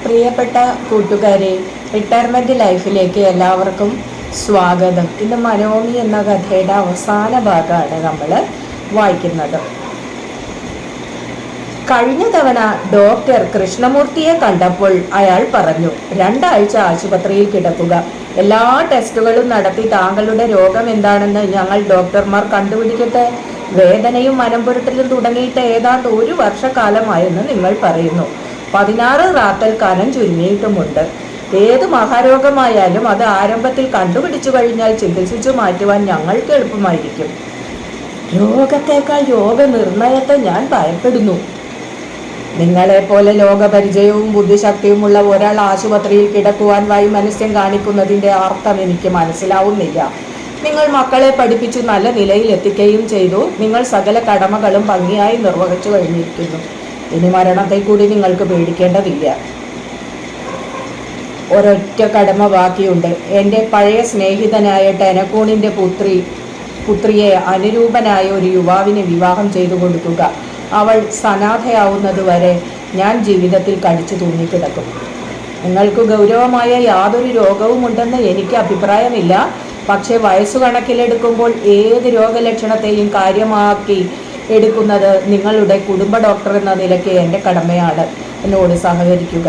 പ്രിയപ്പെട്ട കൂട്ടുകാരെ, റിട്ടയർമെൻറ്റ് ലൈഫിലേക്ക് എല്ലാവർക്കും സ്വാഗതം. ഇന്ന് മനോമി എന്ന കഥയുടെ അവസാന ഭാഗമാണ് നമ്മൾ വായിക്കുന്നത്. കഴിഞ്ഞ തവണ ഡോക്ടർ കൃഷ്ണമൂർത്തിയെ കണ്ടപ്പോൾ അയാൾ പറഞ്ഞു, 2 ആഴ്ച ആശുപത്രിയിൽ കിടക്കുക. എല്ലാ ടെസ്റ്റുകളും നടത്തി താങ്കളുടെ രോഗം എന്താണെന്ന് ഞങ്ങൾ ഡോക്ടർമാർ കണ്ടുപിടിക്കട്ടെ. വേദനയും മനംപുരട്ടലും തുടങ്ങിയിട്ട് ഏതാണ്ട് 1 വർഷക്കാലമായെന്ന് നിങ്ങൾ പറയുന്നു. 16 റാത്തൽ കനം ചുരുങ്ങിയിട്ടുമുണ്ട്. ഏത് മഹാരോഗമായാലും അത് ആരംഭത്തിൽ കണ്ടുപിടിച്ചു കഴിഞ്ഞാൽ ചികിത്സിച്ചു മാറ്റുവാൻ ഞങ്ങൾക്ക് എളുപ്പമായിരിക്കും. രോഗത്തേക്കാൾ രോഗനിർണയത്തെ ഞാൻ ഭയപ്പെടുന്നു. നിങ്ങളെപ്പോലെ ലോകപരിചയവും ബുദ്ധിശക്തിയുമുള്ള ഒരാൾ ആശുപത്രിയിൽ കിടക്കുവാൻ വൈമനസ്യം കാണിക്കുന്നതിൻ്റെ അർത്ഥം എനിക്ക് മനസ്സിലാവുന്നില്ല. നിങ്ങൾ മക്കളെ പഠിപ്പിച്ചു നല്ല നിലയിൽ എത്തിക്കുകയും ചെയ്തു. നിങ്ങൾ സകല കടമകളും ഭംഗിയായി നിർവഹിച്ചു കഴിഞ്ഞിരിക്കുന്നു. ഇനി മരണത്തെ കൂടി നിങ്ങൾക്ക് പേടിക്കേണ്ടതില്ല. ഒരൊറ്റ കടമ ബാക്കിയുണ്ട്. എൻ്റെ പഴയ സ്നേഹിതനായ ടെനക്കൂണിൻ്റെ പുത്രിയെ അനുരൂപനായ ഒരു യുവാവിന് വിവാഹം ചെയ്തു കൊടുക്കുക. അവൾ സനാഥയാവുന്നത് വരെ ഞാൻ ജീവിതത്തിൽ കടിച്ചു തൂങ്ങിക്കിടക്കും. നിങ്ങൾക്ക് ഗൗരവമായ യാതൊരു രോഗവുമുണ്ടെന്ന് എനിക്ക് അഭിപ്രായമില്ല. പക്ഷേ വയസ്സു കണക്കിലെടുക്കുമ്പോൾ ഏത് രോഗലക്ഷണത്തെയും കാര്യമാക്കി എടുക്കുന്നത് നിങ്ങളുടെ കുടുംബ ഡോക്ടർ എന്ന നിലയ്ക്ക് എൻ്റെ കടമയാണ്. എന്നോട് സഹകരിക്കുക.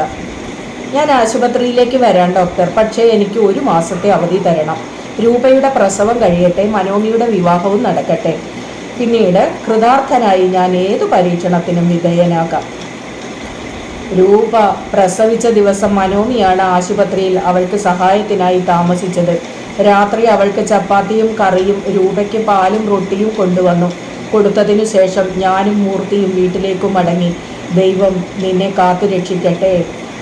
ഞാൻ ആശുപത്രിയിലേക്ക് വരാം ഡോക്ടർ, പക്ഷേ എനിക്ക് 1 മാസത്തെ അവധി തരണം. രൂപയുടെ പ്രസവം കഴിയട്ടെ, മനോമിയുടെ വിവാഹവും നടക്കട്ടെ. പിന്നീട് കൃതാർത്ഥനായി ഞാൻ ഏതു പരീക്ഷണത്തിനും വിധേയനാകാം. രൂപ പ്രസവിച്ച ദിവസം മനോമിയാണ് ആശുപത്രിയിൽ അവൾക്ക് സഹായത്തിനായി താമസിച്ചത്. രാത്രി അവൾക്ക് ചപ്പാത്തിയും കറിയും രൂപയ്ക്ക് പാലും റൊട്ടിയും കൊണ്ടുവന്നു കൊടുത്തതിനു ശേഷം ഞാനും മൂർത്തിയും വീട്ടിലേക്കു മടങ്ങി. ദൈവം നിന്നെ കാത്തു രക്ഷിക്കട്ടെ.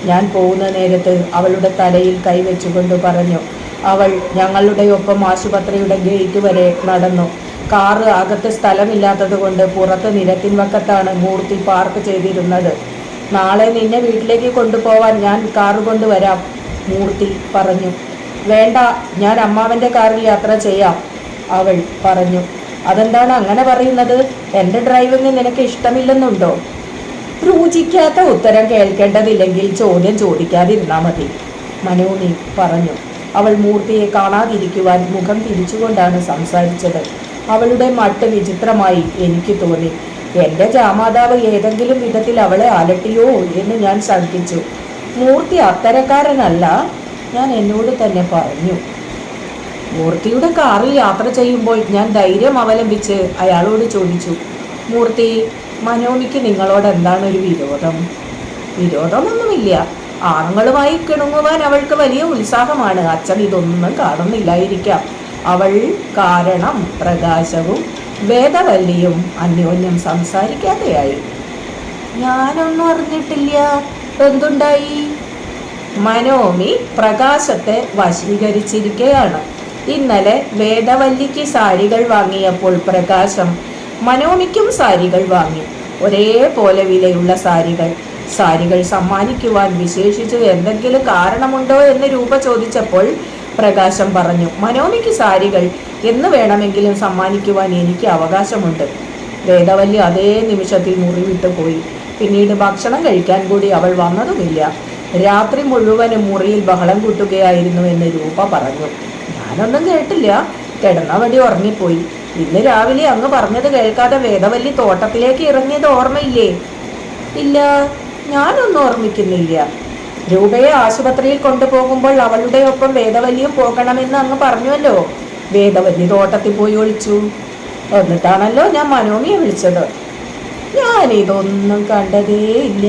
ഞാൻ പോകുന്ന നേരത്ത് അവളുടെ തലയിൽ കൈവച്ചുകൊണ്ട് പറഞ്ഞു. അവൾ ഞങ്ങളുടെ ഒപ്പം ആശുപത്രിയുടെ ഗേറ്റ് വരെ നടന്നു. കാറ് അകത്ത് സ്ഥലമില്ലാത്തത് കൊണ്ട് പുറത്ത് നിരത്തിൻ വക്കത്താണ് മൂർത്തി പാർക്ക് ചെയ്തിരുന്നത്. നാളെ നിന്നെ വീട്ടിലേക്ക് കൊണ്ടുപോവാൻ ഞാൻ കാറ് കൊണ്ടുവരാം, മൂർത്തി പറഞ്ഞു. വേണ്ട, ഞാൻ അമ്മാവൻ്റെ കാറിൽ യാത്ര ചെയ്യാം, അവൾ പറഞ്ഞു. അതെന്താണ് അങ്ങനെ പറയുന്നത്? എൻ്റെ ഡ്രൈവിംഗ് നിനക്ക് ഇഷ്ടമില്ലെന്നുണ്ടോ? രുചിക്കാത്ത ഉത്തരം കേൾക്കേണ്ടതില്ലെങ്കിൽ ചോദ്യം ചോദിക്കാതിരുന്നാൽ മതി, മനോമി പറഞ്ഞു. അവൾ മൂർത്തിയെ കാണാതിരിക്കുവാൻ മുഖം തിരിച്ചുകൊണ്ടാണ് സംസാരിച്ചത്. അവളുടെ മട്ട് വിചിത്രമായി എനിക്ക് തോന്നി. എൻ്റെ ജാമാതാവ് ഏതെങ്കിലും വിധത്തിൽ അവളെ അലട്ടിയോ എന്ന് ഞാൻ ശങ്കിച്ചു. മൂർത്തി അത്തരക്കാരനല്ല, ഞാൻ എന്നോട് തന്നെ പറഞ്ഞു. മൂർത്തിയുടെ കാറിൽ യാത്ര ചെയ്യുമ്പോൾ ഞാൻ ധൈര്യം അവലംബിച്ച് അയാളോട് ചോദിച്ചു, മൂർത്തി, മനോമിക്ക് നിങ്ങളോട് എന്താണ് ഒരു വിരോധം? വിരോധമൊന്നുമില്ല. ആണുങ്ങളുമായി കിണുങ്ങുവാൻ അവൾക്ക് വലിയ ഉത്സാഹമാണ്. അച്ഛൻ ഇതൊന്നും കാണുന്നില്ലായിരിക്കാം. അവൾ കാരണം പ്രകാശവും വേദവല്ലിയും അന്യോന്യം സംസാരിക്കാതെയായി. ഞാനൊന്നും അറിഞ്ഞിട്ടില്ല. എന്തുണ്ടായി? മനോമി പ്രകാശത്തെ വശീകരിച്ചിരിക്കുകയാണ്. ഇന്നലെ വേദവല്ലിക്ക് സാരികൾ വാങ്ങിയപ്പോൾ പ്രകാശം മനോമിക്കും സാരികൾ വാങ്ങി. ഒരേപോലെ വിലയുള്ള സാരികൾ സമ്മാനിക്കുവാൻ വിശേഷിച്ച് എന്തെങ്കിലും കാരണമുണ്ടോ എന്ന് രൂപ ചോദിച്ചപ്പോൾ പ്രകാശം പറഞ്ഞു, മനോമിക്ക് സാരികൾ എന്ന് വേണമെങ്കിലും സമ്മാനിക്കുവാൻ എനിക്ക് അവകാശമുണ്ട്. വേദവല്ലി അതേ നിമിഷത്തിൽ മുറിവിട്ടു പോയി. പിന്നീട് ഭക്ഷണം കഴിക്കാൻ കൂടി അവൾ വന്നതുമില്ല. രാത്രി മുഴുവനും മുറിയിൽ ബഹളം കൂട്ടുകയായിരുന്നു എന്ന് രൂപ പറഞ്ഞു. ഞാനൊന്നും കേട്ടില്ല. കിടന്നവടി ഉറങ്ങിപ്പോയി. ഇന്ന് രാവിലെ അങ്ങ് പറഞ്ഞത് കേൾക്കാതെ വേദവല്ലി തോട്ടത്തിലേക്ക് ഇറങ്ങിയത് ഓർമ്മയില്ലേ? ഇല്ല, ഞാനൊന്നും ഓർമ്മിക്കുന്നില്ല. രൂപയെ ആശുപത്രിയിൽ കൊണ്ടുപോകുമ്പോൾ അവളുടെ ഒപ്പം വേദവല്ലിയും പോകണമെന്ന് അങ്ങ് പറഞ്ഞുവല്ലോ. വേദവല്ലി തോട്ടത്തിൽ പോയി ഒളിച്ചു. എന്നിട്ടാണല്ലോ ഞാൻ മനോമിയെ വിളിച്ചത്. ഞാനിതൊന്നും കണ്ടതേ ഇല്ല.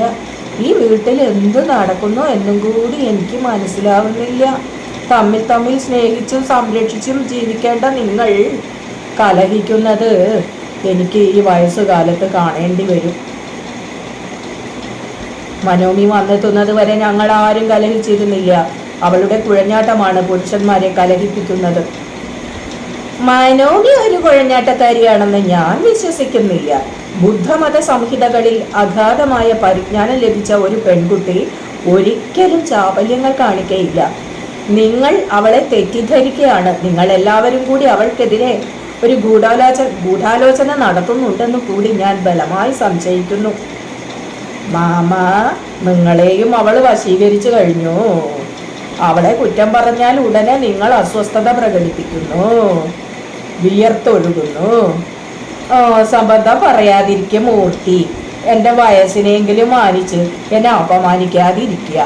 ഈ വീട്ടിൽ എന്ത് നടക്കുന്നു എന്നും കൂടി എനിക്ക് മനസ്സിലാവുന്നില്ല. തമ്മിൽ സ്നേഹിച്ചും സംരക്ഷിച്ചും ജീവിക്കേണ്ട നിങ്ങൾ കലഹിക്കുന്നത് എനിക്ക് ഈ വയസ്സുകാലത്ത് കാണേണ്ടി വരും. മനോമി വന്നെത്തുന്നത് വരെ ഞങ്ങൾ ആരും കലഹിച്ചിരുന്നില്ല. അവളുടെ കുഴഞ്ഞാട്ടമാണ് പുരുഷന്മാരെ കലഹിപ്പിക്കുന്നത്. മനോമി ഒരു കുഴഞ്ഞാട്ടക്കാരിയാണെന്ന് ഞാൻ വിശ്വസിക്കുന്നില്ല. ബുദ്ധമത സംഹിതകളിൽ അഗാധമായ പരിജ്ഞാനം ലഭിച്ച ഒരു പെൺകുട്ടി ഒരിക്കലും ചാപല്യങ്ങൾ കാണിക്കയില്ല. നിങ്ങൾ അവളെ തെറ്റിദ്ധരിക്കുകയാണ്. നിങ്ങൾ എല്ലാവരും കൂടി അവൾക്കെതിരെ ഒരു ഗൂഢാലോചന നടത്തുന്നുണ്ടെന്ന് കൂടി ഞാൻ ബലമായി സംശയിക്കുന്നു. മാമ, നിങ്ങളെയും അവൾ വശീകരിച്ചു കഴിഞ്ഞു. അവളെ കുറ്റം പറഞ്ഞാൽ ഉടനെ നിങ്ങൾ അസ്വസ്ഥത പ്രകടിപ്പിക്കുന്നു, വിയർത്തൊഴുകുന്നു. സംബന്ധം പറയാതിരിക്കും മൂർത്തി. എൻ്റെ വയസ്സിനെങ്കിലും മാനിച്ച് എന്നെ അപമാനിക്കാതിരിക്കുക.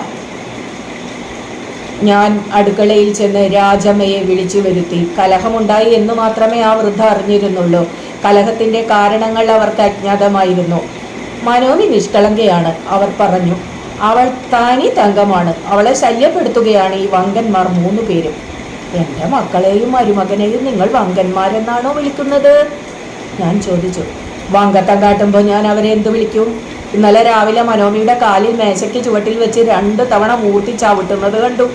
ഞാൻ അടുക്കളയിൽ ചെന്ന് രാജമ്മയെ വിളിച്ചു വരുത്തി. കലഹമുണ്ടായി എന്ന് മാത്രമേ ആ വൃദ്ധ അറിഞ്ഞിരുന്നുള്ളൂ. കലഹത്തിന്റെ കാരണങ്ങൾ അവർക്ക് അജ്ഞാതമായിരുന്നു. മനോമി നിഷ്കളങ്കയാണ്, അവർ പറഞ്ഞു. അവൾ താനി തങ്കമാണ്. അവളെ ശല്യപ്പെടുത്തുകയാണ് ഈ വങ്കന്മാർ 3 പേരും. എൻ്റെ മക്കളെയും മരുമകനെയും നിങ്ങൾ വങ്കന്മാരെന്നാണോ വിളിക്കുന്നത്? ഞാൻ ചോദിച്ചു. വങ്കത്തം കാട്ടുമ്പോൾ ഞാൻ അവരെ എന്ത് വിളിക്കും? ഇന്നലെ രാവിലെ മനോമിയുടെ കാലിൽ മേശയ്ക്ക് ചുവട്ടിൽ വെച്ച് 2 തവണ മൂർത്തി ചവിട്ടുന്നത് കണ്ടു.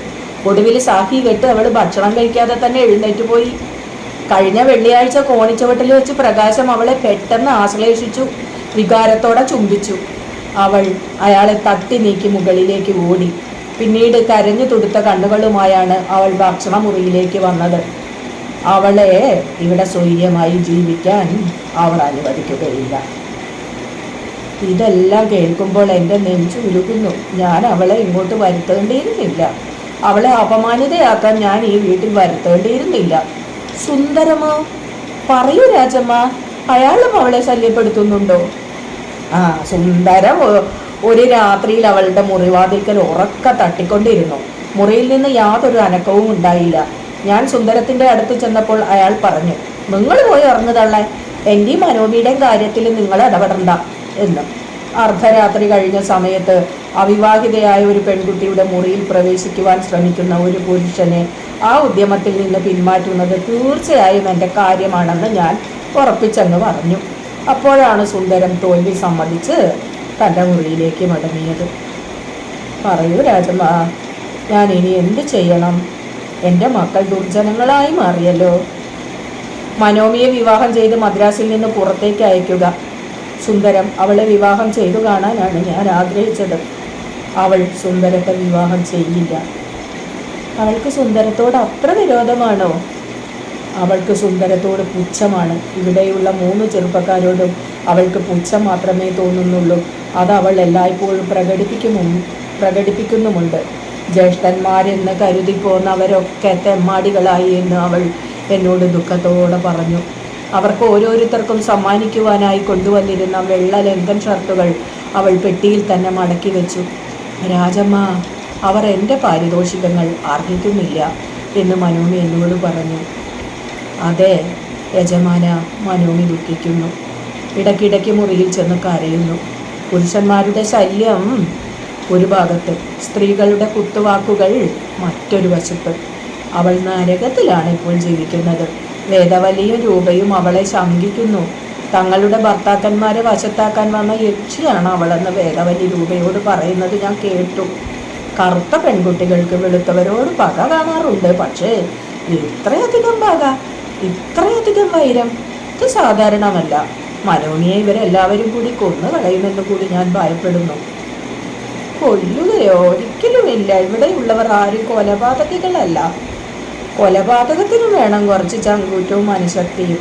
ഒടുവിൽ സാഹി കെട്ട് അവൾ ഭക്ഷണം കഴിക്കാതെ തന്നെ എഴുന്നേറ്റ് പോയി. കഴിഞ്ഞ വെള്ളിയാഴ്ച കോണിച്ചുവട്ടിൽ വെച്ച് പ്രകാശം അവളെ പെട്ടെന്ന് ആശ്ലേഷിച്ചു, വികാരത്തോടെ ചുംബിച്ചു. അവൾ അയാളെ തട്ടി നീക്കി മുകളിലേക്ക് ഓടി. പിന്നീട് കരഞ്ഞു തുടുത്ത കണ്ണുകളുമായാണ് അവൾ ഭക്ഷണമുറിയിലേക്ക് വന്നത്. അവളെ ഇവിടെ സ്വൈര്യമായി ജീവിക്കാൻ അവർ അനുവദിക്കുകയില്ല. ഇതെല്ലാം കേൾക്കുമ്പോൾ എൻ്റെ നെഞ്ചു ഉരുകുന്നു. ഞാൻ അവളെ ഇങ്ങോട്ട് വരുത്തേണ്ടിയിരുന്നില്ല. അവളെ അപമാനിതയാക്കാൻ ഞാൻ ഈ വീട്ടിൽ വരുത്തേണ്ടിയിരുന്നില്ല. സുന്ദരമോ? പറയൂ രാജമ്മ, അയാളും അവളെ ശല്യപ്പെടുത്തുന്നുണ്ടോ? സുന്ദരം ഒരു രാത്രിയിൽ അവളുടെ മുറിവാതിൽക്കൽ ഉറക്ക തട്ടിക്കൊണ്ടിരുന്നു. മുറിയിൽ നിന്ന് യാതൊരു അനക്കവും ഉണ്ടായില്ല. ഞാൻ സുന്ദരത്തിന്റെ അടുത്ത് ചെന്നപ്പോൾ അയാൾ പറഞ്ഞു, നിങ്ങൾ പോയി ഇറങ്ങുതള്ളേ, എൻ്റെയും മനോമിയുടെയും കാര്യത്തിൽ നിങ്ങൾ ഇടപെടണ്ട എന്ന്. അർദ്ധരാത്രി കഴിഞ്ഞ സമയത്ത് അവിവാഹിതയായ ഒരു പെൺകുട്ടിയുടെ മുറിയിൽ പ്രവേശിക്കുവാൻ ശ്രമിക്കുന്ന ഒരു പുരുഷനെ ആ ഉദ്യമത്തിൽ നിന്ന് പിന്മാറ്റുന്നത് തീർച്ചയായും എൻ്റെ കാര്യമാണെന്ന് ഞാൻ ഉറപ്പിച്ചെന്ന് പറഞ്ഞു. അപ്പോഴാണ് സുന്ദരം തോൽവി സമ്മതിച്ച് തൻ്റെ മുറിയിലേക്ക് മടങ്ങിയത്. പറയൂ രാജമ്മ, ഞാൻ ഇനി എന്ത് ചെയ്യണം? എൻ്റെ മക്കൾ ദുർജനങ്ങളായി മാറിയല്ലോ. മനോമിയെ വിവാഹം ചെയ്ത് മദ്രാസിൽ നിന്ന് പുറത്തേക്ക് അയക്കുക. സുന്ദരം അവളെ വിവാഹം ചെയ്തു കാണാനാണ് ഞാൻ ആഗ്രഹിച്ചത്. അവൾ സുന്ദരത്തെ വിവാഹം ചെയ്യില്ല. അവൾക്ക് സുന്ദരത്തോട് അത്ര വിരോധമാണോ? അവൾക്ക് സുന്ദരത്തോട് പുച്ഛമാണ്. ഇവിടെയുള്ള 3 ചെറുപ്പക്കാരോടും അവൾക്ക് പുച്ഛം മാത്രമേ തോന്നുന്നുള്ളൂ. അത് അവൾ എല്ലായ്പ്പോഴും പ്രകടിപ്പിക്കുന്നുമുണ്ട്. ജ്യേഷ്ഠന്മാരെന്ന് കരുതിപ്പോന്നവരൊക്കെ തെമ്മാടികളായി എന്ന് അവൾ എന്നോട് ദുഃഖത്തോടെ പറഞ്ഞു. അവർക്ക് ഓരോരുത്തർക്കും സമ്മാനിക്കുവാനായി കൊണ്ടുവന്നിരുന്ന വെള്ള ലങ്കൻ ഷർട്ടുകൾ അവൾ പെട്ടിയിൽ തന്നെ മടക്കി വെച്ചു. രാജമ്മ, അവർ എൻ്റെ പാരിതോഷികങ്ങൾ അർഹിക്കുന്നില്ല എന്ന് മനോമി എന്നോട് പറഞ്ഞു. അതെ യജമാന, മനോമി ദുഃഖിക്കുന്നു. ഇടയ്ക്കിടയ്ക്ക് മുറിയിൽ ചെന്ന് കരയുന്നു. പുരുഷന്മാരുടെ ശല്യം ഒരു ഭാഗത്ത്, സ്ത്രീകളുടെ കുത്തുവാക്കുകൾ മറ്റൊരു വശത്ത്. അവൾ നരകത്തിലാണ് ഇപ്പോൾ ജീവിക്കുന്നത്. വേദവലിയും രൂപയും അവളെ ശങ്കിക്കുന്നു. തങ്ങളുടെ ഭർത്താക്കന്മാരെ വശത്താക്കാൻ വന്ന യക്ഷിയാണ് അവളെന്ന് വേദവലി രൂപയോട് പറയുന്നത് ഞാൻ കേട്ടു. കറുത്ത പെൺകുട്ടികൾക്ക് വെളുത്തവരോട് പക കാണാറുണ്ട്. പക്ഷേ ഇത്രയധികം പക, ഇത്രയധികം വൈരം ഇത് സാധാരണമല്ല. മനോമിയെ ഇവരെല്ലാവരും കൂടി കൊന്നു കളയുമെന്ന് കൂടി ഞാൻ ഭയപ്പെടുന്നു. കൊല്ലുകയോ? ഒരിക്കലുമില്ല. ഇവിടെയുള്ളവർ ആരും കൊലപാതകികളല്ല. കൊലപാതകത്തിന് വേണം കുറച്ച് ചങ്കൂറ്റവും മനഃശക്തിയും.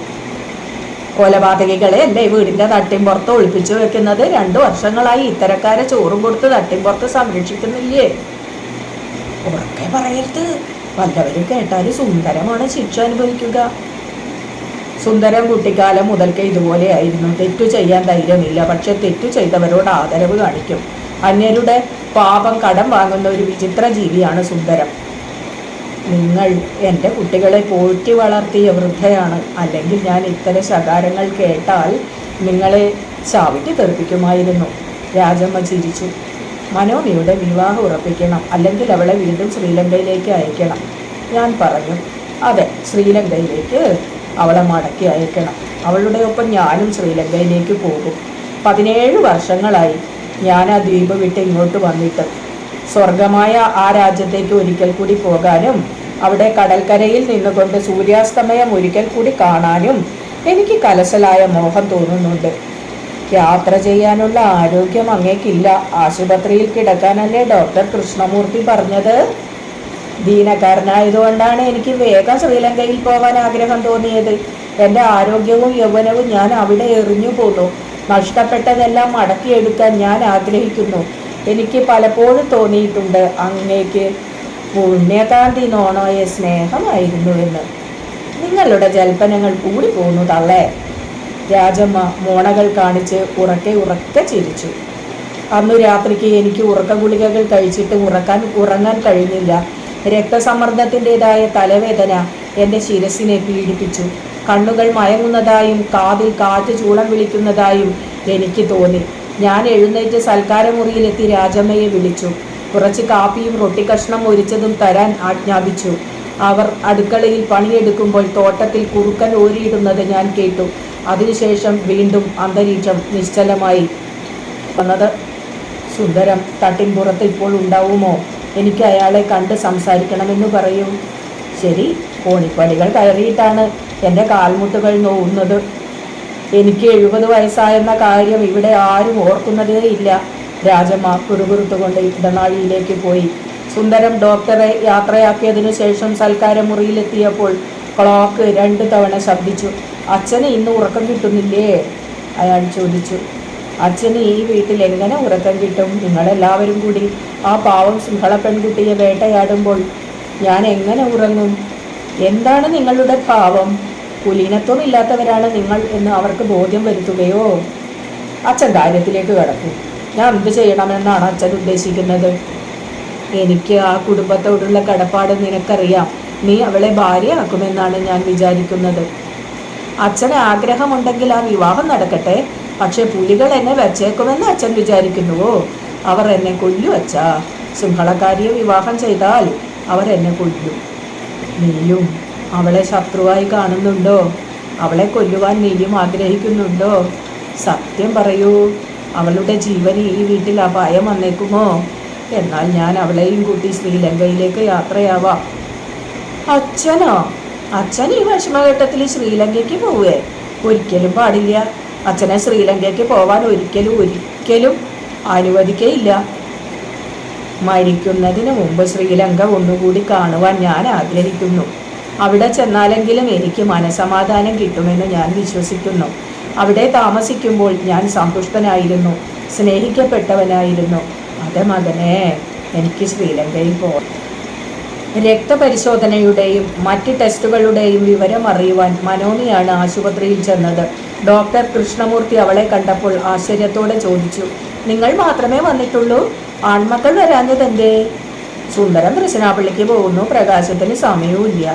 കൊലപാതകികളെ അല്ലേ വീടിന്റെ തട്ടിമ്പുറത്ത് ഒളിപ്പിച്ചു വെക്കുന്നത്? 2 വർഷങ്ങളായി ഇത്തരക്കാരെ ചോറും കൊടുത്ത് തട്ടിമ്പുറത്ത് സംരക്ഷിക്കുന്നില്ലേ? ഉറക്കെ പറയരുത്, വല്ലവരും കേട്ടാൽ സുന്ദരമാണ് ശിക്ഷ അനുഭവിക്കുക. സുന്ദരം കുട്ടിക്കാലം മുതൽക്കേ ഇതുപോലെയായിരുന്നു. തെറ്റു ചെയ്യാൻ ധൈര്യമില്ല, പക്ഷെ തെറ്റു ചെയ്തവരോട് ആദരവ് കാണിക്കും. അന്യരുടെ പാപം കടം വാങ്ങുന്ന ഒരു വിചിത്ര ജീവിയാണ് സുന്ദരം. നിങ്ങൾ എൻ്റെ കുട്ടികളെ പോറ്റി വളർത്തിയ വൃദ്ധയാണ്. അല്ലെങ്കിൽ ഞാൻ ഇത്തരം ശകാരങ്ങൾ കേട്ടാൽ നിങ്ങളെ ചവിട്ടി തെറിപ്പിക്കുമായിരുന്നു. രാജമ്മ ചിരിച്ചു. മനോമിയുടെ വിവാഹം ഉറപ്പിക്കണം, അല്ലെങ്കിൽ അവളെ വീണ്ടും ശ്രീലങ്കയിലേക്ക് അയക്കണം. ഞാൻ പറഞ്ഞു, അതെ, ശ്രീലങ്കയിലേക്ക് അവളെ മടക്കി അയക്കണം. അവളുടെ ഒപ്പം ഞാനും ശ്രീലങ്കയിലേക്ക് പോകും. 17 വർഷങ്ങളായി ഞാൻ ആ ദ്വീപ് വിട്ട് ഇങ്ങോട്ട് വന്നിട്ട്. സ്വർഗമായ ആ രാജ്യത്തേക്ക് ഒരിക്കൽ കൂടി പോകാനും അവിടെ കടൽക്കരയിൽ നിന്നുകൊണ്ട് സൂര്യാസ്തമയം ഒരിക്കൽ കൂടി കാണാനും എനിക്ക് കലശലായ മോഹം തോന്നുന്നുണ്ട്. യാത്ര ചെയ്യാനുള്ള ആരോഗ്യം അങ്ങേക്കില്ല. ആശുപത്രിയിൽ കിടക്കാനല്ലേ ഡോക്ടർ കൃഷ്ണമൂർത്തി പറഞ്ഞത്? ദീനക്കാരനായതുകൊണ്ടാണ് എനിക്ക് വേഗം ശ്രീലങ്കയിൽ പോകാൻ ആഗ്രഹം തോന്നിയത്. എൻ്റെ ആരോഗ്യവും യൗവനവും ഞാൻ അവിടെ എറിഞ്ഞു പോന്നു. നഷ്ടപ്പെട്ടതെല്ലാം മടക്കിയെടുക്കാൻ ഞാൻ ആഗ്രഹിക്കുന്നു. എനിക്ക് പലപ്പോഴും തോന്നിയിട്ടുണ്ട് അങ്ങേക്ക് പുണ്യകാന്തി നോണോയെ സ്നേഹമായിരുന്നുവെന്ന്. നിങ്ങളുടെ ജൽപ്പനങ്ങൾ കൂടി പോന്നു തള്ളേ. രാജമ്മ മോണകൾ കാണിച്ച് ഉറക്കെ ചിരിച്ചു. അന്നു രാത്രിക്ക് എനിക്ക് ഉറക്ക ഗുളികകൾ കഴിച്ചിട്ട് ഉറങ്ങാൻ കഴിഞ്ഞില്ല. രക്തസമ്മർദ്ദത്തിൻ്റെതായ തലവേദന എൻ്റെ ശിരസിനെ പീഡിപ്പിച്ചു. കണ്ണുകൾ മയങ്ങുന്നതായും കാതിൽ കാറ്റ് ചൂളം വിളിക്കുന്നതായും എനിക്ക് തോന്നി. ഞാൻ എഴുന്നേറ്റ് സൽക്കാരമുറിയിലെത്തി രാജമ്മയെ വിളിച്ചു. കുറച്ച് കാപ്പിയും റൊട്ടിക്കഷ്ണം ഒരിച്ചതും തരാൻ ആജ്ഞാപിച്ചു. അവർ അടുക്കളയിൽ പണിയെടുക്കുമ്പോൾ തോട്ടത്തിൽ കുറുക്കൻ ഓരിയിടുന്നത് ഞാൻ കേട്ടു. അതിനുശേഷം വീണ്ടും അന്തരീക്ഷം നിശ്ചലമായി വന്നത്. സുന്ദരം തട്ടിൻപുറത്ത് ഇപ്പോൾ ഉണ്ടാവുമോ? എനിക്ക് അയാളെ കണ്ട് സംസാരിക്കണമെന്ന് പറയൂ. ശരി, കോണിപ്പടികൾ കയറിയിട്ടാണ് എൻ്റെ കാൽമുട്ടുകൾ നോവുന്നത്. എനിക്ക് 70 വയസ്സായെന്ന കാര്യം ഇവിടെ ആരും ഓർക്കുന്നതേ ഇല്ല. രാജമ്മ കുറുകുറുത്തുകൊണ്ട് ഇടനാഴിയിലേക്ക് പോയി. സുന്ദരം ഡോക്ടറെ യാത്രയാക്കിയതിനു ശേഷം സൽക്കാരമുറിയിലെത്തിയപ്പോൾ ക്ലോക്ക് 2 തവണ ശബ്ദിച്ചു. അച്ഛന് ഇന്ന് ഉറക്കം കിട്ടുന്നില്ലേ? അയാൾ ചോദിച്ചു. അച്ഛന് ഈ വീട്ടിൽ എങ്ങനെ ഉറക്കം കിട്ടും? നിങ്ങളെല്ലാവരും കൂടി ആ പാവം സിംഹള പെൺകുട്ടിയെ വേട്ടയാടുമ്പോൾ ഞാൻ എങ്ങനെ ഉറങ്ങും? എന്താണ് നിങ്ങളുടെ ഭാവം? കുലീനത്വമില്ലാത്തവരാണ് നിങ്ങൾ എന്ന് അവർക്ക് ബോധ്യം വരുത്തുകയോ? അച്ഛൻ കാര്യത്തിലേക്ക് കടക്കും. ഞാൻ എന്ത് ചെയ്യണമെന്നാണ് അച്ഛൻ ഉദ്ദേശിക്കുന്നത്? എനിക്ക് ആ കുടുംബത്തോടുള്ള കടപ്പാട് നിനക്കറിയാം. നീ അവളെ ഭാര്യയാക്കുമെന്നാണ് ഞാൻ വിചാരിക്കുന്നത്. അച്ഛന് ആഗ്രഹമുണ്ടെങ്കിൽ ആ വിവാഹം നടക്കട്ടെ. പക്ഷെ പുലികൾ എന്നെ വെച്ചേക്കുമെന്ന് അച്ഛൻ വിചാരിക്കുന്നുവോ? അവർ എന്നെ കൊല്ലും അച്ഛാ. സിംഹളക്കാരിയെ വിവാഹം ചെയ്താൽ അവർ എന്നെ കൊല്ലും. നീയും അവളെ ശത്രുവായി കാണുന്നുണ്ടോ? അവളെ കൊല്ലുവാൻ നീയും ആഗ്രഹിക്കുന്നുണ്ടോ? സത്യം പറയൂ. അവളുടെ ജീവന് ഈ വീട്ടിൽ അപായം വന്നേക്കുമോ? എന്നാൽ ഞാൻ അവളെയും കൂട്ടി ശ്രീലങ്കയിലേക്ക് യാത്രയാവാം. അച്ഛനോ? അച്ഛൻ ഈ വിഷമഘട്ടത്തിൽ ശ്രീലങ്കയ്ക്ക് പോവേ? ഒരിക്കലും പാടില്ല. അച്ഛനെ ശ്രീലങ്കയ്ക്ക് പോവാൻ ഒരിക്കലും അനുവദിക്കയില്ല. മരിക്കുന്നതിന് മുമ്പ് ശ്രീലങ്ക ഒന്നുകൂടി കാണുവാൻ ഞാൻ ആഗ്രഹിക്കുന്നു. അവിടെ ചെന്നാലെങ്കിലും എനിക്ക് മനസമാധാനം കിട്ടുമെന്ന് ഞാൻ വിശ്വസിക്കുന്നു. അവിടെ താമസിക്കുമ്പോൾ ഞാൻ സന്തുഷ്ടനായിരുന്നു, സ്നേഹിക്കപ്പെട്ടവനായിരുന്നു. അതെ മകനെ, എനിക്ക് ശ്രീലങ്കയിൽ പോകാം. രക്തപരിശോധനയുടെയും മറ്റ് ടെസ്റ്റുകളുടെയും വിവരം അറിയുവാൻ മനോമിയാണ് ആശുപത്രിയിൽ ചെന്നത്. ഡോക്ടർ കൃഷ്ണമൂർത്തി അവളെ കണ്ടപ്പോൾ ആശ്ചര്യത്തോടെ ചോദിച്ചു, നിങ്ങൾ മാത്രമേ വന്നിട്ടുള്ളൂ? ആൺമക്കൾ വരാഞ്ഞതെന്തേ? സുന്ദരം തൃശ്ശിനാപ്പള്ളിക്ക് പോകുന്നു. പ്രകാശത്തിന് സമയവുമില്ല.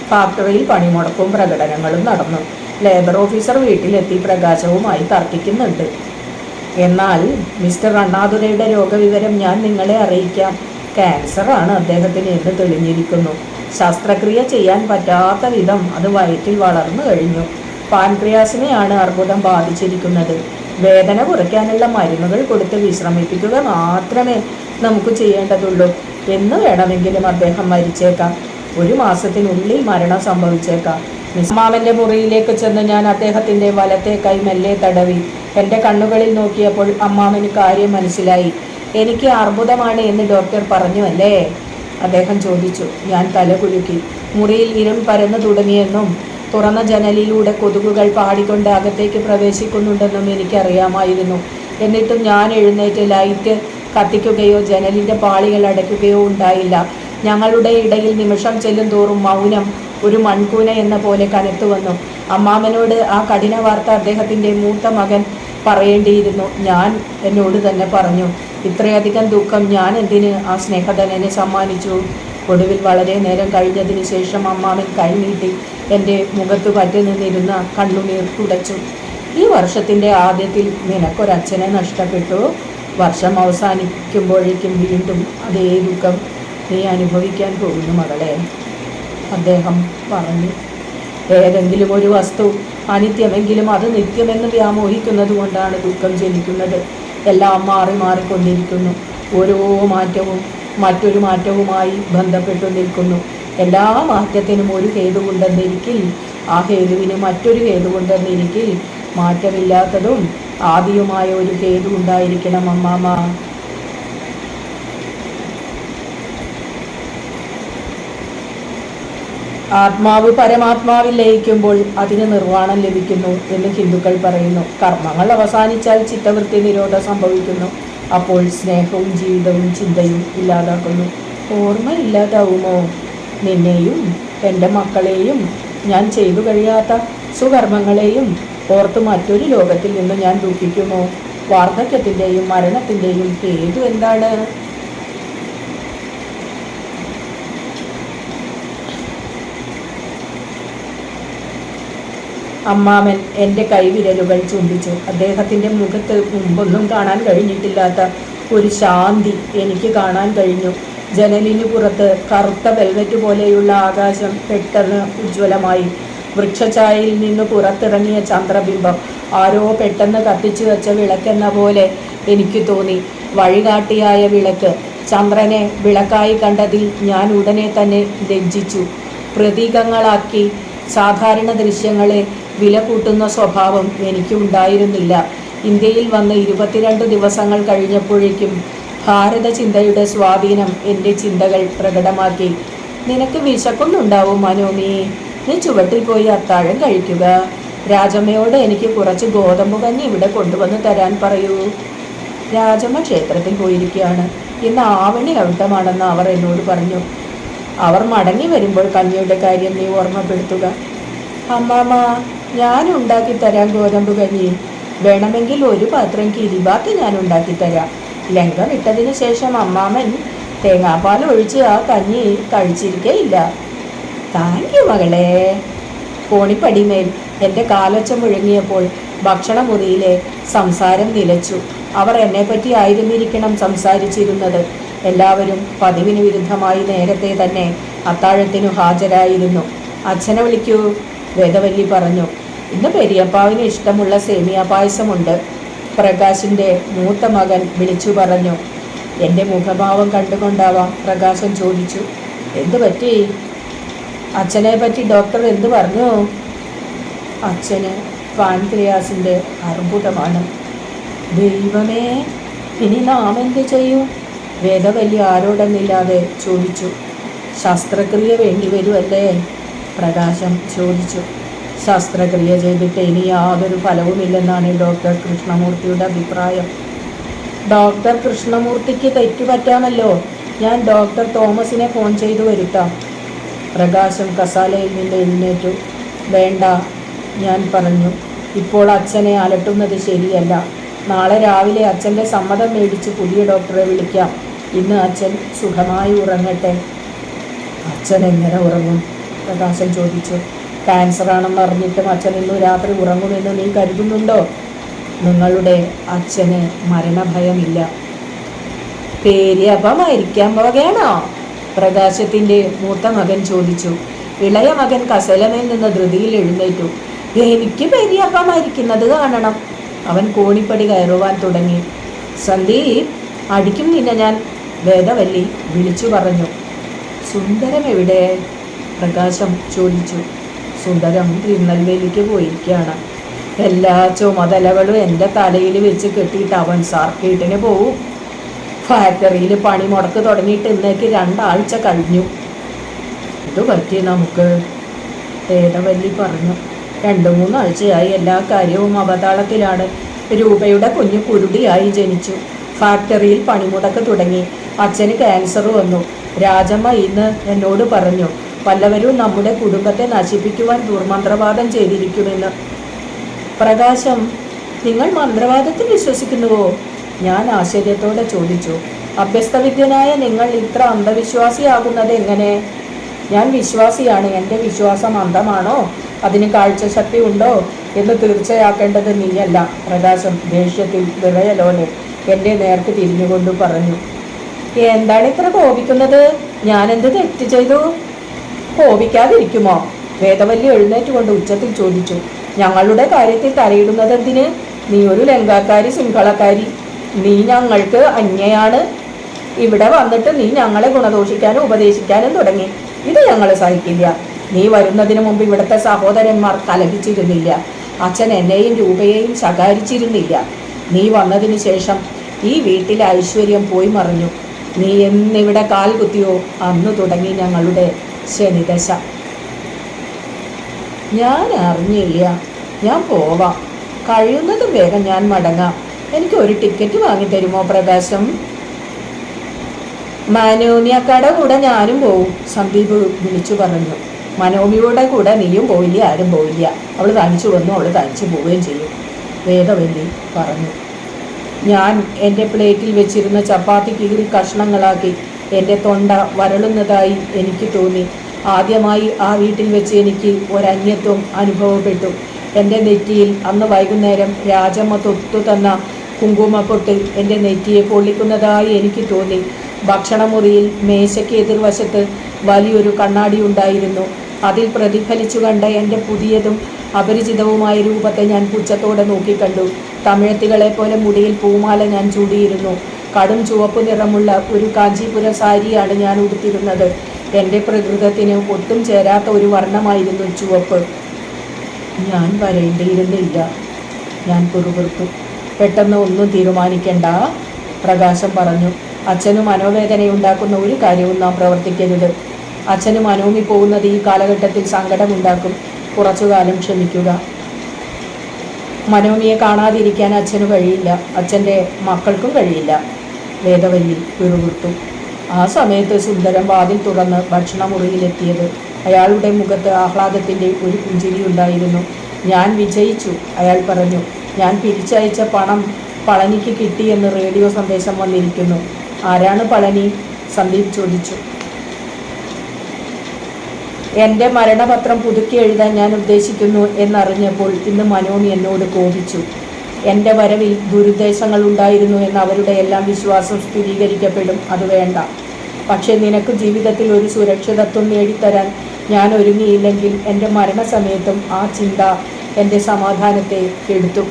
ഫാക്ടറിയിൽ പണിമുടക്കും പ്രകടനങ്ങളും നടന്നു. ലേബർ ഓഫീസർ വീട്ടിലെത്തി പ്രകാശവുമായി തർക്കിക്കുന്നുണ്ട്. എന്നാൽ മിസ്റ്റർ അണ്ണാദുരയുടെ രോഗവിവരം ഞാൻ നിങ്ങളെ അറിയിക്കാം. ക്യാൻസറാണ് അദ്ദേഹത്തിന് എന്ന് തെളിഞ്ഞിരിക്കുന്നു. ശസ്ത്രക്രിയ ചെയ്യാൻ പറ്റാത്ത വിധം അത് വയറ്റിൽ വളർന്നു കഴിഞ്ഞു. പാൻക്രിയാസിനെയാണ് അർബുദം ബാധിച്ചിരിക്കുന്നത്. വേദന കുറയ്ക്കാനുള്ള മരുന്നുകൾ കൊടുത്ത് വിശ്രമിപ്പിക്കുക മാത്രമേ നമുക്ക് ചെയ്യേണ്ടതുള്ളൂ. എന്ന് വേണമെങ്കിലും അദ്ദേഹം മരിച്ചേക്കാം. 1 മാസത്തിനുള്ളിൽ മരണം സംഭവിച്ചേക്കാം. അമ്മാവൻ്റെ മുറിയിലേക്ക് ചെന്ന് ഞാൻ അദ്ദേഹത്തിൻ്റെ വലത്തെ കൈ മെല്ലെ തടവി. എൻ്റെ കണ്ണുകളിൽ നോക്കിയപ്പോൾ അമ്മാവന് കാര്യം മനസ്സിലായി. എനിക്ക് അർബുദമാണ് എന്ന് ഡോക്ടർ പറഞ്ഞു അല്ലേ? അദ്ദേഹം ചോദിച്ചു. ഞാൻ തല കുലുക്കി. മുറിയിൽ ഇരുൾ പരന്നു തുടങ്ങിയെന്നും തുറന്ന ജനലിലൂടെ കൊതുകുകൾ പാടിക്കൊണ്ട് അകത്തേക്ക് പ്രവേശിക്കുന്നുണ്ടെന്നും എനിക്കറിയാമായിരുന്നു. എന്നിട്ടും ഞാൻ എഴുന്നേറ്റ് ലൈറ്റ് കത്തിക്കുകയോ ജനലിൻ്റെ പാളികൾ അടയ്ക്കുകയോ ഉണ്ടായില്ല. ഞങ്ങളുടെ ഇടയിൽ നിമിഷം ചെല്ലും തോറും മൗനം ഒരു മൺകൂന എന്ന പോലെ കനത്തു വന്നു. അമ്മാമനോട് ആ കഠിന വാർത്ത അദ്ദേഹത്തിൻ്റെ മൂത്ത മകൻ പറയേണ്ടിയിരുന്നു. ഞാൻ എന്നോട് തന്നെ പറഞ്ഞു, ഇത്രയധികം ദുഃഖം ഞാൻ എന്തിന് ആ സ്നേഹധനനെ സമ്മാനിച്ചു? ഒടുവിൽ വളരെ നേരം കഴിഞ്ഞതിന് ശേഷം അമ്മാമൻ കൈനീട്ടി എൻ്റെ മുഖത്ത് പറ്റി നിന്നിരുന്ന കണ്ണുനീർ തുടച്ചു. ഈ വർഷത്തിൻ്റെ ആദ്യത്തിൽ നിനക്കൊരച്ഛനെ നഷ്ടപ്പെട്ടു. വർഷം അവസാനിക്കുമ്പോഴേക്കും വീണ്ടും അതേ ദുഃഖം നീ അനുഭവിക്കാൻ പോകുന്നു മകളെ, അദ്ദേഹം പറഞ്ഞു. ഏതെങ്കിലും ഒരു വസ്തു അനിത്യമെങ്കിലും അത് നിത്യമെന്ന് വ്യാമോഹിക്കുന്നത് കൊണ്ടാണ് ദുഃഖം ജനിക്കുന്നത്. എല്ലാം മാറിക്കൊണ്ടിരിക്കുന്നു. ഓരോ മാറ്റവും മറ്റൊരു മാറ്റവുമായി ബന്ധപ്പെട്ടു നിൽക്കുന്നു. എല്ലാ മാറ്റത്തിനും ഒരു ഹേതുവുണ്ടെന്നിരിക്കിൽ ആ ഹേതുവിന് മറ്റൊരു ഹേതുവുണ്ടെന്നിരിക്കിൽ മാറ്റമില്ലാത്തതും ആദിയുമായ ഒരു ഹേതു ഉണ്ടായിരിക്കണം അമ്മാമ. ആത്മാവ് പരമാത്മാവിൽ ലയിക്കുമ്പോൾ അതിന് നിർവ്വാണം ലഭിക്കുന്നു എന്ന് ഹിന്ദുക്കൾ പറയുന്നു. കർമ്മങ്ങൾ അവസാനിച്ചാൽ ചിത്തവൃത്തി നിരോധം സംഭവിക്കുന്നു. അപ്പോൾ സ്നേഹവും ജീവിതവും ചിന്തയും ഇല്ലാതാക്കുന്നു. ഓർമ്മ ഇല്ലാതാവുമോ? നിന്നെയും എൻ്റെ മക്കളെയും ഞാൻ ചെയ്തു കഴിയാത്ത സുകർമ്മങ്ങളെയും ഓർത്ത് മറ്റൊരു ലോകത്തിൽ നിന്ന് ഞാൻ ദുഃഖിക്കുമോ? വാർദ്ധക്യത്തിൻ്റെയും മരണത്തിൻ്റെയും ഹേതു എന്താണ്? അമ്മാമൻ എൻ്റെ കൈവിരലുകൾ ചുംബിച്ചു. അദ്ദേഹത്തിൻ്റെ മുഖത്ത് മുമ്പൊന്നും കാണാൻ കഴിഞ്ഞിട്ടില്ലാത്ത ഒരു ശാന്തി എനിക്ക് കാണാൻ കഴിഞ്ഞു. ജനലിനു പുറത്ത് കറുത്ത വെൽവെറ്റ് പോലെയുള്ള ആകാശം പെട്ടെന്ന് ഉജ്ജ്വലമായി. വൃക്ഷഛായയിൽ നിന്ന് പുറത്തിറങ്ങിയ ചന്ദ്രബിംബം ആരോ പെട്ടെന്ന് കത്തിച്ചു വെച്ച വിളക്കെന്ന പോലെ എനിക്ക് തോന്നി. വഴികാട്ടിയായ വിളക്ക്. ചന്ദ്രനെ വിളക്കായി കണ്ടതിൽ ഞാൻ ഉടനെ തന്നെ ലജ്ജിച്ചു. പ്രതീകങ്ങളാക്കി സാധാരണ ദൃശ്യങ്ങളെ വില കൂട്ടുന്ന സ്വഭാവം എനിക്ക് ഉണ്ടായിരുന്നില്ല. ഇന്ത്യയിൽ വന്ന് 22 ദിവസങ്ങൾ കഴിഞ്ഞപ്പോഴേക്കും ഭാരത ചിന്തയുടെ സ്വാധീനം എൻ്റെ ചിന്തകൾ പ്രകടമാക്കി. നിനക്ക് വിശക്കുന്നുണ്ടാവും മനോമി, നീ ചുവട്ടിൽ പോയി അത്താഴം കഴിക്കുക. രാജമ്മയോട് എനിക്ക് കുറച്ച് ഗോതമ്പ് കഞ്ഞി ഇവിടെ കൊണ്ടുവന്ന് തരാൻ പറയൂ. രാജമ്മ ക്ഷേത്രത്തിൽ പോയിരിക്കുകയാണ്. ഇന്ന് ആവണി അവിട്ടമാണെന്ന് അവർ എന്നോട് പറഞ്ഞു. അവർ മടങ്ങി വരുമ്പോൾ കഞ്ഞിയുടെ കാര്യം നീ ഓർമ്മപ്പെടുത്തുക. അമ്മാമ്മ, ഞാൻ ഉണ്ടാക്കിത്തരാം ഗോതമ്പ് കഞ്ഞി. വേണമെങ്കിൽ ഒരു പാത്രം കിരിബാത്ത് ഞാൻ ഉണ്ടാക്കിത്തരാം. ലങ്കം ഇട്ടതിന് ശേഷം അമ്മാമൻ തേങ്ങാപ്പാൽ ഒഴിച്ച് ആ കഞ്ഞി കഴിച്ചിരിക്കയില്ല. താങ്ക് യു മകളെ. കോണിപ്പടിമേൽ എൻ്റെ കാലൊച്ച മുഴങ്ങിയപ്പോൾ ഭക്ഷണമുറിയിലെ സംസാരം നിലച്ചു. അവർ എന്നെപ്പറ്റി ആയിരുന്നിരിക്കണം സംസാരിച്ചിരുന്നത്. എല്ലാവരും പതിവിന് വിരുദ്ധമായി നേരത്തെ തന്നെ അത്താഴത്തിനു ഹാജരായിരുന്നു. അച്ഛനെ വിളിക്കൂ, വേദവല്ലി പറഞ്ഞു. ഇന്ന് പെരിയപ്പാവിന് ഇഷ്ടമുള്ള സേമിയ പായസമുണ്ട്, പ്രകാശിൻ്റെ മൂത്ത മകൻ വിളിച്ചു പറഞ്ഞു. എൻ്റെ മുഖഭാവം കണ്ടുകൊണ്ടാവാം പ്രകാശൻ ചോദിച്ചു. എന്തു പറ്റി? അച്ഛനെ പറ്റി ഡോക്ടർ എന്തു പറഞ്ഞു? അച്ഛന് പാൻക്രിയാസിൻ്റെ അർബുദമാണ്. ദൈവമേ, ഇനി നാം എന്ത് ചെയ്യും? വേദവല്ലി ആരോടെന്നില്ലാതെ ചോദിച്ചു. ശസ്ത്രക്രിയ വേണ്ടിവരുമല്ലേ? പ്രകാശം ചോദിച്ചു. ശസ്ത്രക്രിയ ചെയ്തിട്ട് ഇനി യാതൊരു ഫലവുമില്ലെന്നാണ് ഡോക്ടർ കൃഷ്ണമൂർത്തിയുടെ അഭിപ്രായം. ഡോക്ടർ കൃഷ്ണമൂർത്തിക്ക് തെറ്റുപറ്റാമല്ലോ. ഞാൻ ഡോക്ടർ തോമസിനെ ഫോൺ ചെയ്തു വരുത്താം. പ്രകാശം കസാലയിൽ നിന്ന് എഴുന്നേറ്റു. വേണ്ട, ഞാൻ പറഞ്ഞു. ഇപ്പോൾ അച്ഛനെ അലട്ടുന്നത് ശരിയല്ല. നാളെ രാവിലെ അച്ഛൻ്റെ സമ്മതം മേടിച്ച് പുതിയ ഡോക്ടറെ വിളിക്കാം. ഇന്ന് അച്ഛൻ സുഖമായി ഉറങ്ങട്ടെ. അച്ഛൻ എങ്ങനെ ഉറങ്ങും? പ്രകാശൻ ചോദിച്ചു. ക്യാൻസറാണെന്ന് അറിഞ്ഞിട്ടും അച്ഛൻ ഇന്നു രാത്രി ഉറങ്ങുമെന്ന് നീ കരുതുന്നുണ്ടോ? നിങ്ങളുടെ അച്ഛന് മരണഭയമില്ല. പേരിയപ്പ മരിക്കാൻ പോകയാണോ? പ്രകാശത്തിൻ്റെ മൂത്ത മകൻ ചോദിച്ചു. ഇളയ മകൻ കസലമേൽ നിന്ന് ധൃതിയിൽ എഴുന്നേറ്റു. എനിക്ക് പെരിയപ്പ മരിക്കുന്നത് കാണണം. അവൻ കോണിപ്പടി കയറുവാൻ തുടങ്ങി. സന്ദീപ്, അടിക്കും നിന്നെ ഞാൻ, വേദവല്ലി വിളിച്ചു പറഞ്ഞു. സുന്ദരം എവിടെ? പ്രകാശം ചോദിച്ചു. സുന്ദരം തിരുനെൽവേലിക്ക് പോയിരിക്കുകയാണ്. എല്ലാ ചുമതലകളും എൻ്റെ തലയിൽ വെച്ച് കെട്ടിയിട്ട് അവൻ സർക്കിട്ടിന് പോവും. ഫാക്ടറിയിൽ പണി മുടക്ക് തുടങ്ങിയിട്ട് ഇന്നേക്ക് 2 ആഴ്ച കഴിഞ്ഞു. ഇത് പറ്റി നമുക്ക്? വേദവല്ലി പറഞ്ഞു. 2-3 ആഴ്ചയായി എല്ലാ കാര്യവും അവതാളത്തിലാണ്. രൂപയുടെ കുഞ്ഞു കുരുടിയായി ജനിച്ചു. ഫാക്ടറിയിൽ പണിമുടക്ക് തുടങ്ങി. അച്ഛന് ക്യാൻസർ വന്നു. രാജമ്മ ഇന്ന് എന്നോട് പറഞ്ഞു, വല്ലവരും നമ്മുടെ കുടുംബത്തെ നശിപ്പിക്കുവാൻ ദുർമന്ത്രവാദം ചെയ്തിരിക്കുമെന്ന്. പ്രകാശം, നിങ്ങൾ മന്ത്രവാദത്തിൽ വിശ്വസിക്കുന്നുവോ? ഞാൻ ആശ്ചര്യത്തോടെ ചോദിച്ചു. അഭ്യസ്തവിദ്യനായ നിങ്ങൾ ഇത്ര അന്ധവിശ്വാസിയാകുന്നത് എങ്ങനെ? ഞാൻ വിശ്വാസിയാണ്. എൻ്റെ വിശ്വാസം അന്ധമാണോ, അതിന് കാഴ്ചശക്തി ഉണ്ടോ എന്ന് തീർച്ചയാക്കേണ്ടത് നീയല്ല. പ്രകാശം ദേഷ്യത്തിൽ വിറയലോടെ എൻ്റെ നേർക്ക് തിരിഞ്ഞുകൊണ്ട് പറഞ്ഞു. എന്താണ് ഇത്ര കോപിക്കുന്നത്? ഞാനെന്ത് തെറ്റ് ചെയ്തു? കോപിക്കാതിരിക്കുമോ? വേദവല്ലി എഴുന്നേറ്റുകൊണ്ട് ഉച്ചത്തിൽ ചോദിച്ചു. ഞങ്ങളുടെ കാര്യത്തിൽ തലയിടുന്നത് എന്തിന്? നീ ഒരു ലങ്കാക്കാരി, സിംഹളക്കാരി. നീ ഞങ്ങൾക്ക് അന്യയാണ്. ഇവിടെ വന്നിട്ട് നീ ഞങ്ങളെ ഗുണദോഷിക്കാനും ഉപദേശിക്കാനും തുടങ്ങി. ഇത് ഞങ്ങൾ സഹിക്കില്ല. നീ വരുന്നതിന് മുമ്പ് ഇവിടുത്തെ സഹോദരന്മാർ കലഹിച്ചിരുന്നില്ല. അച്ഛൻ എന്നെയും രൂപയെയും ശകാരിച്ചിരുന്നില്ല. നീ വന്നതിന് ശേഷം ഈ വീട്ടിലെ ഐശ്വര്യം പോയി മറിഞ്ഞു. നീ എന്നിവിടെ കാൽ കുത്തിയോ അന്ന് തുടങ്ങി ഞങ്ങളുടെ ശനിദശ. ഞാൻ അറിഞ്ഞില്ല. ഞാൻ പോവാം. കഴിയുന്നതും വേഗം ഞാൻ മടങ്ങാം. എനിക്ക് ഒരു ടിക്കറ്റ് വാങ്ങിത്തരുമോ പ്രകാശം? മനോമിയക്കടെ കൂടെ ഞാനും പോവും, സന്ദീപ് വിളിച്ചു പറഞ്ഞു. മനോമിയുടെ കൂടെ നീയും പോയില്ല, ആരും പോയില്ല. അവൾ തനിച്ചു വന്നു, അവൾ തനിച്ചു പോവുകയും ചെയ്യും, വേദവല്ലി പറഞ്ഞു. ഞാൻ എൻ്റെ പ്ലേറ്റിൽ വെച്ചിരുന്ന ചപ്പാത്തി കീറി കഷ്ണങ്ങളാക്കി. എൻ്റെ തൊണ്ട വരളുന്നതായി എനിക്ക് തോന്നി. ആദ്യമായി ആ വീട്ടിൽ വെച്ച് എനിക്ക് ഒരന്യത്വം അനുഭവപ്പെട്ടു. എൻ്റെ നെറ്റിയിൽ അന്ന് വൈകുന്നേരം രാജമ്മ തൊട്ടു തന്ന കുങ്കുമപ്പൊട്ട് എൻ്റെ നെറ്റിയെ പൊള്ളിക്കുന്നതായി എനിക്ക് തോന്നി. ഭക്ഷണമുറിയിൽ മേശയ്ക്ക് എതിർവശത്ത് വലിയൊരു കണ്ണാടി ഉണ്ടായിരുന്നു. അതിൽ പ്രതിഫലിച്ചു കണ്ട എൻ്റെ പുതിയതും അപരിചിതവുമായ രൂപത്തെ ഞാൻ പുച്ഛത്തോടെ നോക്കിക്കണ്ടു. തമിഴത്തികളെ പോലെ മുടിയിൽ പൂമാല ഞാൻ ചൂടിയിരുന്നു. കടും ചുവപ്പ് നിറമുള്ള ഒരു കാഞ്ചീപുരം സാരിയാണ് ഞാൻ ഉടുത്തിരുന്നത്. എൻ്റെ പ്രകൃതത്തിന് ഒട്ടും ചേരാത്ത ഒരു വർണ്ണമായിരുന്നു ചുവപ്പ്. ഞാൻ വരേണ്ടിയിരുന്നില്ല, ഞാൻ കുറുകുറുത്തു. പെട്ടെന്ന് ഒന്നും തീരുമാനിക്കണ്ട, പ്രകാശം പറഞ്ഞു. അച്ഛന് മനോവേദനയുണ്ടാക്കുന്ന ഒരു കാര്യവും നാം പ്രവർത്തിക്കരുത്. അച്ഛന് മനോമി പോകുന്നത് ഈ കാലഘട്ടത്തിൽ സങ്കടമുണ്ടാക്കും. കുറച്ചുകാലം ക്ഷമിക്കുക. മനോമിയെ കാണാതിരിക്കാൻ അച്ഛന് കഴിയില്ല, അച്ഛൻ്റെ മക്കൾക്കും കഴിയില്ല, വേദവല്ലി പിറുപിറുത്തു. ആ സമയത്ത് സുന്ദരം വാതിൽ തുറന്ന് ഭക്ഷണമുറിയിലെത്തിയത്. അയാളുടെ മുഖത്ത് ആഹ്ലാദത്തിൻ്റെ ഒരു പുഞ്ചിരി ഉണ്ടായിരുന്നു. ഞാൻ വിജയിച്ചു, അയാൾ പറഞ്ഞു. ഞാൻ പിരിച്ചയച്ച പണം പളനിക്ക് കിട്ടിയെന്ന് റേഡിയോ സന്ദേശം വന്നിരിക്കുന്നു. ആരാണ് പളനി? സന്ദീപ് ചോദിച്ചു. എൻ്റെ മരണപത്രം പുതുക്കി എഴുതാൻ ഞാൻ ഉദ്ദേശിക്കുന്നു എന്നറിഞ്ഞപ്പോൾ ഇന്ന് മനോമി എന്നോട് കോപിച്ചു. എൻ്റെ വരവിൽ ദുരുദ്ദേശങ്ങൾ ഉണ്ടായിരുന്നു എന്ന് അവരുടെ എല്ലാം വിശ്വാസം സ്ഥിരീകരിക്കപ്പെടും. അത് വേണ്ട. പക്ഷേ നിനക്ക് ജീവിതത്തിൽ ഒരു സുരക്ഷിതത്വം നേടിത്തരാൻ ഞാൻ ഒരുങ്ങിയില്ലെങ്കിൽ എൻ്റെ മരണസമയത്തും ആ ചിന്ത എൻ്റെ സമാധാനത്തെ കെടുത്തും.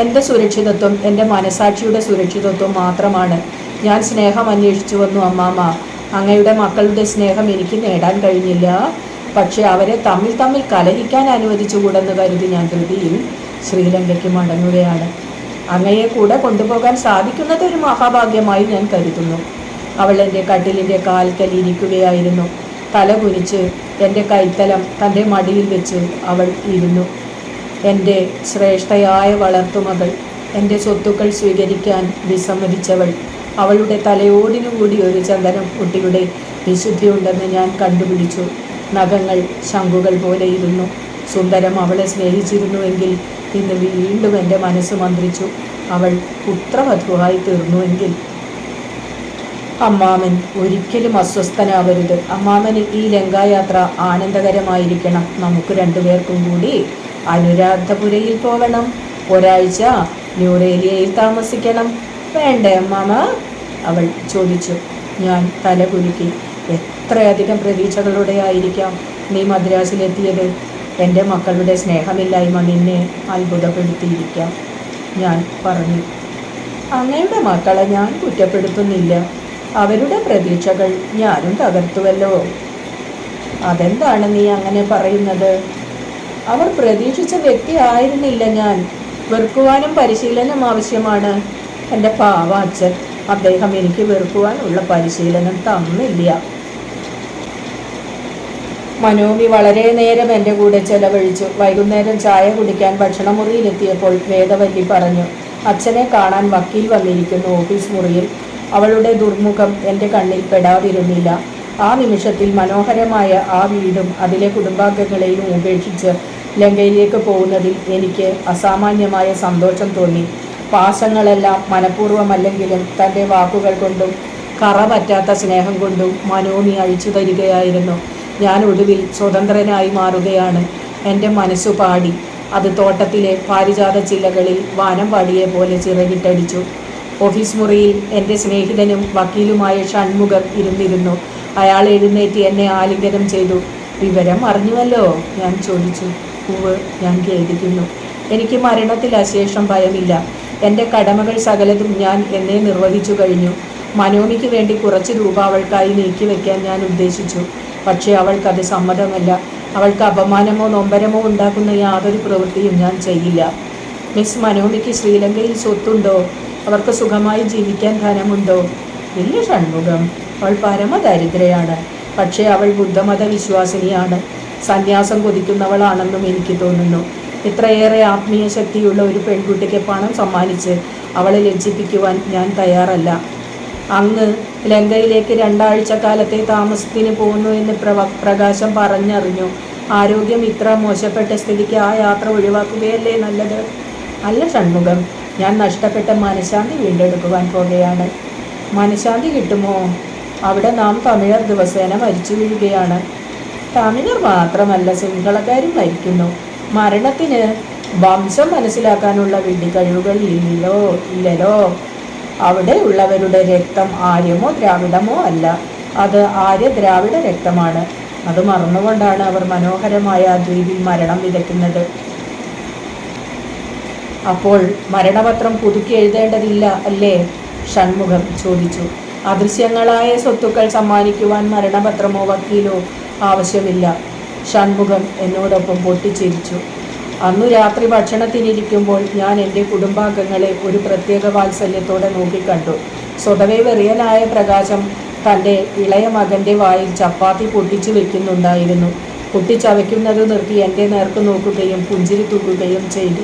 എൻ്റെ സുരക്ഷിതത്വം എൻ്റെ മനസാക്ഷിയുടെ സുരക്ഷിതത്വം മാത്രമാണ്. ഞാൻ സ്നേഹം അന്വേഷിച്ചു വന്നു അമ്മാമ്മ. അങ്ങയുടെ മക്കളുടെ സ്നേഹം എനിക്ക് നേടാൻ കഴിഞ്ഞില്ല. പക്ഷെ അവരെ തമ്മിൽ കലഹിക്കാൻ അനുവദിച്ചുകൂടെന്ന് കരുതി ഞാൻ ധൃതിയിൽ ശ്രീലങ്കയ്ക്ക് മടങ്ങുകയാണ്. അങ്ങയെ കൂടെ കൊണ്ടുപോകാൻ സാധിക്കുന്നത് ഒരു മഹാഭാഗ്യമായി ഞാൻ കരുതുന്നു. അവൾ എൻ്റെ കട്ടിലിൻ്റെ കാൽക്കൽ ഇരിക്കുകയായിരുന്നു. തല കുനിച്ച് എൻ്റെ കൈത്തലം തൻ്റെ മടിയിൽ വെച്ച് അവൾ ഇരുന്നു. എൻ്റെ ശ്രേഷ്ഠയായ വളർത്തുമകൾ, എൻ്റെ സ്വത്തുക്കൾ സ്വീകരിക്കാൻ വിസമ്മതിച്ചവൾ. അവളുടെ തലയോടിനുകൂടി ഒരു ചന്ദനം കുട്ടിയുടെ വിശുദ്ധിയുണ്ടെന്ന് ഞാൻ കണ്ടുപിടിച്ചു. നഖങ്ങൾ ശംഖുകൾ പോലെ ഇരുന്നു. സുന്ദരം അവളെ സ്നേഹിച്ചിരുന്നുവെങ്കിൽ ഇന്ന് വീണ്ടും എൻ്റെ മനസ്സ് മന്ത്രിച്ചു. അവൾ പുത്രവധുവായി തീർന്നുവെങ്കിൽ. അമ്മാമൻ ഒരിക്കലും അസ്വസ്ഥനാവരുത്. അമ്മാമന് ഈ ലങ്കായാത്ര ആനന്ദകരമായിരിക്കണം. നമുക്ക് രണ്ടുപേർക്കും കൂടി അനുരാധപുരയിൽ പോകണം. ഒരാഴ്ച ന്യൂറേലിയയിൽ താമസിക്കണം. വേണ്ടേ അമ്മാമ? അവൾ ചോദിച്ചു. ഞാൻ തല കുലുക്കി. എത്രയധികം പ്രതീക്ഷകളോടെ ആയിരിക്കാം നീ മദ്രാസിലെത്തിയത്. എൻ്റെ മക്കളുടെ സ്നേഹമില്ലായ്മ നിന്നെ അത്ഭുതപ്പെടുത്തിയിരിക്കാം, ഞാൻ പറഞ്ഞു. അങ്ങയുടെ മക്കളെ ഞാൻ കുറ്റപ്പെടുത്തുന്നില്ല. അവരുടെ പ്രതീക്ഷകൾ ഞാനും തകർത്തുവല്ലോ. അതെന്താണ് നീ അങ്ങനെ പറയുന്നത്? അവർ പ്രതീക്ഷിച്ച വ്യക്തി ആയിരുന്നില്ല ഞാൻ. വെറുക്കുവാനും പരിശീലനം ആവശ്യമാണ്. എൻ്റെ പാവ അച്ഛൻ, അദ്ദേഹം എനിക്ക് വെറുക്കുവാനുള്ള പരിശീലനം തന്നില്ല. മനോമി വളരെ നേരം എൻ്റെ കൂടെ ചെലവഴിച്ചു. വൈകുന്നേരം ചായ കുടിക്കാൻ ഭക്ഷണമുറിയിലെത്തിയപ്പോൾ വേദവല്ലി പറഞ്ഞു, അച്ഛനെ കാണാൻ വക്കീൽ വന്നിരിക്കുന്നു ഓഫീസ് മുറിയിൽ. അവളുടെ ദുർമുഖം എൻ്റെ കണ്ണിൽ പെടാതിരുന്നില്ല. ആ നിമിഷത്തിൽ മനോഹരമായ ആ വീടും അതിലെ കുടുംബാംഗങ്ങളെയും ഉപേക്ഷിച്ച് ലങ്കയിലേക്ക് പോകുന്നതിൽ എനിക്ക് അസാമാന്യമായ സന്തോഷം തോന്നി. പാശങ്ങളെല്ലാം മനഃപൂർവ്വമല്ലെങ്കിലും തൻ്റെ വാക്കുകൾ കൊണ്ടും കറ പറ്റാത്ത സ്നേഹം കൊണ്ടും മനോമി അഴിച്ചു തരികയായിരുന്നു. ഞാൻ ഒടുവിൽ സ്വതന്ത്രനായി മാറുകയാണ്. എൻ്റെ മനസ്സു പാടി. അത് തോട്ടത്തിലെ പാരിജാത ചില്ലകളിൽ വാനം പാടിയെ പോലെ ചിറകിട്ടടിച്ചു. ഓഫീസ് മുറിയിൽ എൻ്റെ സ്നേഹിതനും വക്കീലുമായ ഷൺമുഖം ഇരുന്നിരുന്നു. അയാൾ എഴുന്നേറ്റ് എന്നെ ആലിംഗനം ചെയ്തു. വിവരം അറിഞ്ഞുവല്ലോ? ഞാൻ ചോദിച്ചു. ഉവ്, ഞാൻ ഖേദിക്കുന്നു. എനിക്ക് മരണത്തിൽ അശേഷം ഭയമില്ല. എൻ്റെ കടമകൾ സകലതും ഞാൻ എന്നെ നിർവഹിച്ചു കഴിഞ്ഞു. മനോമിക്ക് വേണ്ടി കുറച്ച് രൂപ അവൾക്കായി നീക്കിവെക്കാൻ ഞാൻ ഉദ്ദേശിച്ചു. പക്ഷേ അവൾക്കത് സമ്മതമല്ല. അവൾക്ക് അപമാനമോ നൊമ്പരമോ ഉണ്ടാക്കുന്ന യാതൊരു പ്രവൃത്തിയും ഞാൻ ചെയ്യില്ല. മിസ് മനോമിക്ക് ശ്രീലങ്കയിൽ സ്വത്തുണ്ടോ? അവർക്ക് സുഖമായി ജീവിക്കാൻ ധനമുണ്ടോ? ഇല്ല ഷൺമുഖം, അവൾ പരമദരിദ്രയാണ്. പക്ഷേ അവൾ ബുദ്ധമത വിശ്വാസിനിയാണ്. സന്യാസം കൊതിക്കുന്നവളാണെന്നും എനിക്ക് തോന്നുന്നു. ഇത്രയേറെ ആത്മീയ ശക്തിയുള്ള ഒരു പെൺകുട്ടിക്ക് പണം സമ്മാനിച്ച് അവളെ ലജ്ജിപ്പിക്കുവാൻ ഞാൻ തയ്യാറല്ല. അങ്ങ് ലങ്കയിലേക്ക് 2 ആഴ്ചക്കാലത്തെ താമസത്തിന് പോകുന്നു എന്ന് പ്രകാശം പറഞ്ഞറിഞ്ഞു. ആരോഗ്യം ഇത്ര മോശപ്പെട്ട സ്ഥിതിക്ക് ആ യാത്ര ഒഴിവാക്കുകയല്ലേ നല്ലത്? അല്ല ഷൺമുഖം, ഞാൻ നഷ്ടപ്പെട്ട മനഃശാന്തി വീണ്ടെടുക്കുവാൻ പോകുകയാണ്. മനഃശാന്തി കിട്ടുമോ? അവിടെ നാം തമിഴർ ദിവസേന മരിച്ചു വീഴുകയാണ്. തമിഴർ മാത്രമല്ല, സിംഹളക്കാരും മരിക്കുന്നു. മരണത്തിന് വംശം മനസ്സിലാക്കാനുള്ള വിഡ്ഢി കഴിവുകൾ ഇല്ലല്ലോ. അവിടെയുള്ളവരുടെ രക്തം ആര്യമോ ദ്രാവിഡമോ അല്ല, അത് ആര്യ ദ്രാവിഡ രക്തമാണ്. അത് മറന്നുകൊണ്ടാണ് അവർ മനോഹരമായ ദ്വീപിൽ മരണം വിതയ്ക്കുന്നത്. അപ്പോൾ മരണപത്രം പുതുക്കി എഴുതേണ്ടതില്ല അല്ലേ? ഷൺമുഖം ചോദിച്ചു. അദൃശ്യങ്ങളായ സ്വത്തുക്കൾ സമ്മാനിക്കുവാൻ മരണപത്രമോ വക്കീലോ ആവശ്യമില്ല. ഷൺമുഖം എന്നോടൊപ്പം പൊട്ടിച്ചിരിച്ചു. അന്നു രാത്രി ഭക്ഷണത്തിനിരിക്കുമ്പോൾ ഞാൻ എൻ്റെ കുടുംബാംഗങ്ങളെ ഒരു പ്രത്യേക വാത്സല്യത്തോടെ നോക്കിക്കണ്ടു. സ്വതവേ വെറിയനായ പ്രകാശം തൻ്റെ ഇളയ മകൻ്റെ വായിൽ ചപ്പാത്തി പൊട്ടിച്ചു വെക്കുന്നുണ്ടായിരുന്നു. പൊട്ടിച്ചവയ്ക്കുന്നത് നിർത്തി എൻ്റെ നേർക്ക് നോക്കുകയും പുഞ്ചിരി തൂക്കുകയും ചെയ്തു.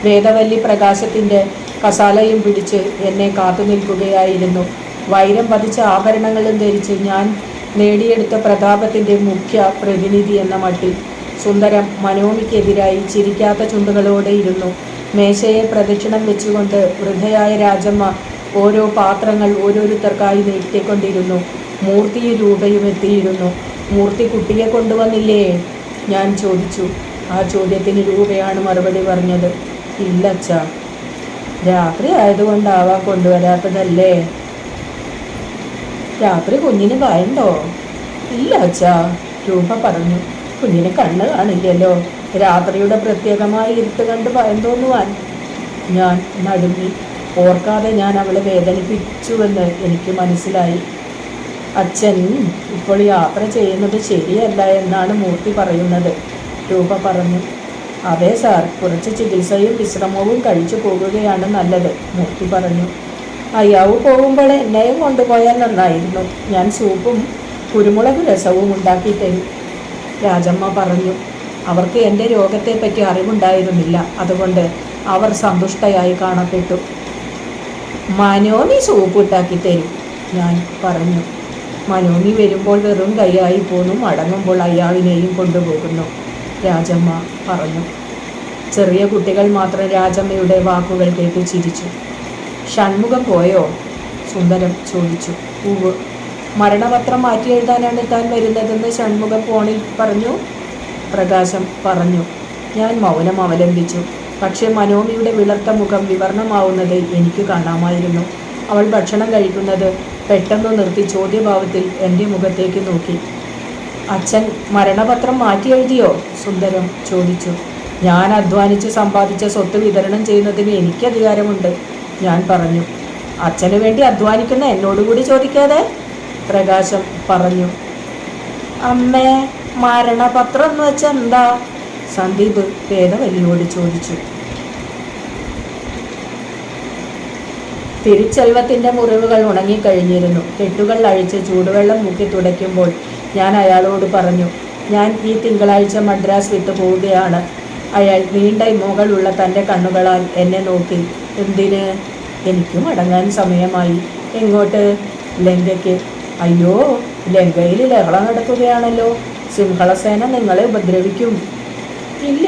വേദവല്ലി പ്രകാശത്തിൻ്റെ കസാലയും പിടിച്ച് എന്നെ കാത്തു നിൽക്കുകയായിരുന്നു. വൈരം പതിച്ച ആഭരണങ്ങളും ധരിച്ച് ഞാൻ നേടിയെടുത്ത പ്രതാപത്തിൻ്റെ മുഖ്യ പ്രതിനിധി എന്ന മട്ടിൽ. സുന്ദരം മനോമിക്കെതിരായി ചിരിക്കാത്ത ചുണ്ടുകളോടെ ഇരുന്നു. മേശയെ പ്രദക്ഷിണം വെച്ചുകൊണ്ട് വൃദ്ധയായ രാജമ്മ ഓരോ പാത്രങ്ങൾ ഓരോരുത്തർക്കായി നീട്ടിക്കൊണ്ടിരുന്നു. മൂർത്തിയും രൂപയും എത്തിയിരുന്നു. മൂർത്തി കുട്ടിയെ കൊണ്ടുവന്നില്ലേ? ഞാൻ ചോദിച്ചു. ആ ചോദ്യത്തിന് രൂപയാണ് മറുപടി പറഞ്ഞത്. ഇല്ല അച്ഛാ, രാത്രി ആയതുകൊണ്ടാവാ കൊണ്ടുവരാത്തതല്ലേ. രാത്രി കുഞ്ഞിന് ഭയണ്ടോ? ഇല്ല അച്ഛാ, രൂപ പറഞ്ഞു. കുഞ്ഞിന് കണ്ണ് കാണില്ലല്ലോ, രാത്രിയുടെ പ്രത്യേകമായ ഇരുട്ട് കണ്ട് ഭയം തോന്നുവാൻ. ഞാൻ നടുങ്ങി. ഓർക്കാതെ ഞാൻ അവളെ വേദനിപ്പിച്ചുവെന്ന് എനിക്ക് മനസ്സിലായി. അച്ഛൻ ഇപ്പോൾ യാത്ര ചെയ്യുന്നത് ശരിയല്ല എന്നാണ് മൂർത്തി പറയുന്നത്, രൂപ പറഞ്ഞു. അതെ സാർ, കുറച്ച് ചികിത്സയും വിശ്രമവും കഴിച്ചു പോകുകയാണ് നല്ലത്, മൂർത്തി പറഞ്ഞു. അയ്യാവ് പോകുമ്പോൾ എന്നെയും കൊണ്ടുപോയാൽ നന്നായിരുന്നു. ഞാൻ സൂപ്പും കുരുമുളക് രസവും ഉണ്ടാക്കി തരും, രാജമ്മ പറഞ്ഞു. അവർക്ക് എൻ്റെ രോഗത്തെപ്പറ്റി അറിവുണ്ടായിരുന്നില്ല. അതുകൊണ്ട് അവർ സന്തുഷ്ടയായി കാണപ്പെട്ടു. മനോമി സൂപ്പ് ഉണ്ടാക്കി തരും, ഞാൻ പറഞ്ഞു. മനോമി വരുമ്പോൾ വെറും കൈയായി പോന്നു, മടങ്ങുമ്പോൾ അയ്യാവിനെയും കൊണ്ടുപോകുന്നു, രാജമ്മ പറഞ്ഞു. ചെറിയ കുട്ടികൾ മാത്രം രാജമ്മയുടെ വാക്കുകൾ കേട്ട് ചിരിച്ചു. ഷൺമുഖം പോയോ? സുന്ദരം ചോദിച്ചു. പൂവ്. മരണപത്രം മാറ്റി എഴുതാനാണ് താൻ വരുന്നതെന്ന് ഷൺമുഖം ഫോണിൽ പറഞ്ഞു, പ്രകാശം പറഞ്ഞു. ഞാൻ മൗനം അവലംബിച്ചു. പക്ഷേ മനോമിയുടെ വിളർത്ത മുഖം വിവർണമാവുന്നത് എനിക്ക് കാണാമായിരുന്നു. അവൾ ഭക്ഷണം കഴിക്കുന്നത് പെട്ടെന്ന് നിർത്തി ചോദ്യഭാവത്തിൽ എൻ്റെ മുഖത്തേക്ക് നോക്കി. അച്ഛൻ മരണപത്രം മാറ്റി എഴുതിയോ? സുന്ദരം ചോദിച്ചു. ഞാൻ അധ്വാനിച്ച് സമ്പാദിച്ച സ്വത്ത് വിതരണം ചെയ്യുന്നതിന് എനിക്ക് അധികാരമുണ്ട്, ഞാൻ പറഞ്ഞു. അച്ഛന് വേണ്ടി അധ്വാനിക്കുന്ന എന്നോടുകൂടി ചോദിക്കാതെ, പ്രകാശം പറഞ്ഞു. അമ്മേ, മരണപത്രം എന്ന് വെച്ചാൽ എന്താ? സന്ദീപ് വേദവല്ലിയോട് ചോദിച്ചു. തിരുച്ചെൽവത്തിൻ്റെ മുറിവുകൾ ഉണങ്ങിക്കഴിഞ്ഞിരുന്നു. കെട്ടുകൾ അഴിച്ച് ചൂടുവെള്ളം മുക്കി തുടയ്ക്കുമ്പോൾ ഞാൻ അയാളോട് പറഞ്ഞു, ഞാൻ ഈ തിങ്കളാഴ്ച മദ്രാസ് വിട്ടു പോവുകയാണ്. അയാൾ നീണ്ട ഇമോകളുള്ള തൻ്റെ കണ്ണുകളാൽ എന്നെ നോക്കി. എന്തിന്? എനിക്കും അടങ്ങാൻ സമയമായി. എങ്ങോട്ട്? ലങ്കയ്ക്ക്. അയ്യോ, ലങ്കയിൽ ലഹള നടക്കുകയാണല്ലോ. സിംഹളസേന നിങ്ങളെ ഉപദ്രവിക്കും. ഇല്ല,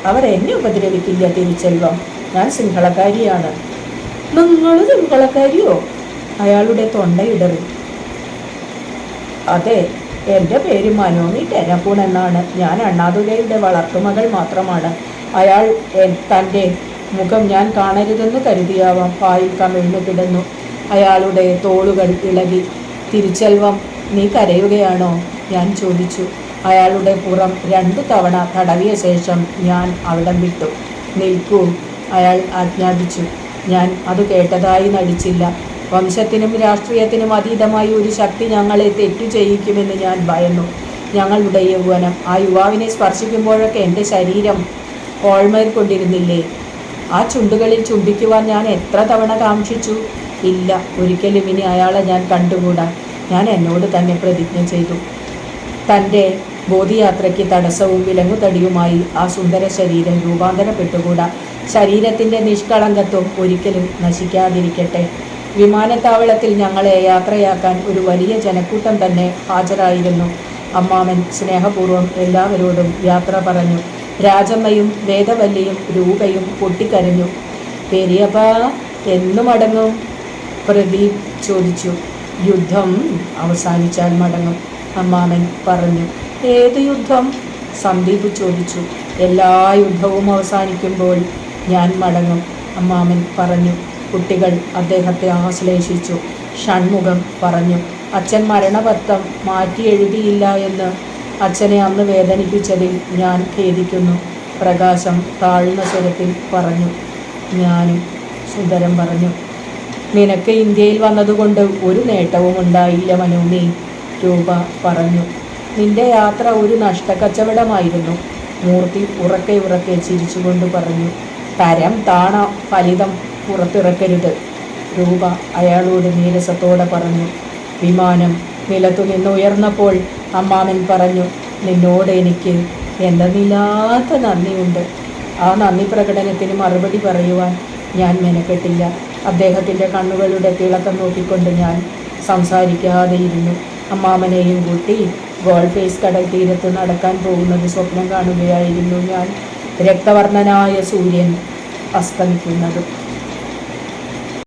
അവർ എന്നെ ഉപദ്രവിക്കില്ല തിരുച്ചെൽവം. ഞാൻ സിംഹളക്കാരിയാണ്. നിങ്ങൾ സിംഹളക്കാരിയോ? അയാളുടെ തൊണ്ടയിടറി. അതെ, എൻ്റെ പേര് മനോമി ടെനപ്പൂൺ എന്നാണ്. ഞാൻ അണ്ണാദുരയുടെ വളർത്തുമകൾ മാത്രമാണ്. അയാൾ തൻ്റെ മുഖം ഞാൻ കാണരുതെന്ന് കരുതിയാവാം പായിൽ കമിഴ്ന്നു കിടന്നു. അയാളുടെ തോളുകൾ ഇളകി. തിരുച്ചെൽവം, നീ കരയുകയാണോ? ഞാൻ ചോദിച്ചു. അയാളുടെ പുറം 2 തവണ തടവിയ ശേഷം ഞാൻ അവിടം വിട്ടു. നിൽക്കൂ, അയാൾ ആജ്ഞാപിച്ചു. ഞാൻ അത് കേട്ടതായി നടിച്ചില്ല. വംശത്തിനും രാഷ്ട്രീയത്തിനും അതീതമായി ഒരു ശക്തി ഞങ്ങളെ തെറ്റു ചെയ്യിക്കുമെന്ന് ഞാൻ ഭയന്നു. ഞങ്ങളുടെ യൗവനം ആ യുവാവിനെ സ്പർശിക്കുമ്പോഴൊക്കെ എൻ്റെ ശരീരം കോൾമേർ കൊണ്ടിരുന്നില്ലേ? ആ ചുണ്ടുകളിൽ ചുംബിക്കുവാൻ ഞാൻ എത്ര തവണ കാക്ഷിച്ചു. ഇല്ല, ഒരിക്കലും ഇനി അയാളെ ഞാൻ കണ്ടുകൂടാ. ഞാൻ എന്നോട് തന്നെ പ്രതിജ്ഞ ചെയ്തു. തൻ്റെ ബോധിയാത്രയ്ക്ക് തടസ്സവും വിലങ്ങുതടിയുമായി ആ സുന്ദര ശരീരം രൂപാന്തരപ്പെട്ടുകൂടാ. ശരീരത്തിൻ്റെ നിഷ്കളങ്കത്വം ഒരിക്കലും നശിക്കാതിരിക്കട്ടെ. വിമാനത്താവളത്തിൽ ഞങ്ങളെ യാത്രയാക്കാൻ ഒരു വലിയ ജനക്കൂട്ടം തന്നെ ഹാജരായിരുന്നു. അമ്മാമൻ സ്നേഹപൂർവ്വം എല്ലാവരോടും യാത്ര പറഞ്ഞു. രാജമ്മയും വേദവല്ലിയും രൂപയും പൊട്ടിക്കരഞ്ഞു. പെരിയപ്പ എന്നു മടങ്ങും? പ്രദീപ് ചോദിച്ചു. യുദ്ധം അവസാനിച്ചാൽ മടങ്ങും, അമ്മാമൻ പറഞ്ഞു. ഏത് യുദ്ധം? സന്ദീപ് ചോദിച്ചു. എല്ലാ യുദ്ധവും അവസാനിക്കുമ്പോൾ ഞാൻ മടങ്ങും, അമ്മാമൻ പറഞ്ഞു. കുട്ടികൾ അദ്ദേഹത്തെ ആശ്ലേഷിച്ചു. ഷൺമുഖം പറഞ്ഞു. അച്ഛൻ മരണപത്രം മാറ്റി എഴുതിയില്ല എന്ന് അച്ഛനെ അന്ന് വേദനിപ്പിച്ചതിൽ ഞാൻ ഖേദിക്കുന്നു, പ്രകാശം താഴ്ന്ന സ്വരത്തിൽ പറഞ്ഞു. ഞാനും, സുന്ദരം പറഞ്ഞു. നിനക്ക് ഇന്ത്യയിൽ വന്നതുകൊണ്ട് ഒരു നേട്ടവും ഉണ്ടായില്ല മനോമി, രൂപ പറഞ്ഞു. നിന്റെ യാത്ര ഒരു നഷ്ടക്കച്ചവടമായിരുന്നു, മൂർത്തി ഉറക്കെ ഉറക്കെ ചിരിച്ചുകൊണ്ട് പറഞ്ഞു. തരം താണ ഫലിതം പുറത്തിറക്കരുത്, രൂപ അയാളോട് നീരസത്തോടെ പറഞ്ഞു. വിമാനം നിലത്തുനിന്ന് ഉയർന്നപ്പോൾ അമ്മാമൻ പറഞ്ഞു. നിന്നോട് എനിക്ക് എന്തെന്നില്ലാത്ത നന്ദിയുണ്ട്. ആ നന്ദി പ്രകടനത്തിന് മറുപടി പറയുവാൻ ഞാൻ മെനക്കെട്ടില്ല. അദ്ദേഹത്തിൻ്റെ കണ്ണുകളുടെ തിളക്കം നോക്കിക്കൊണ്ട് ഞാൻ സംസാരിക്കാതെയിരുന്നു. അമ്മാമനെയും കൂട്ടി ഗോൾഫേസ് കടൽ തീരത്ത് നടക്കാൻ പോകുന്നത് സ്വപ്നം കാണുകയായിരുന്നു ഞാൻ. രക്തവർണ്ണനായ സൂര്യൻ അസ്തമിക്കുന്നത്.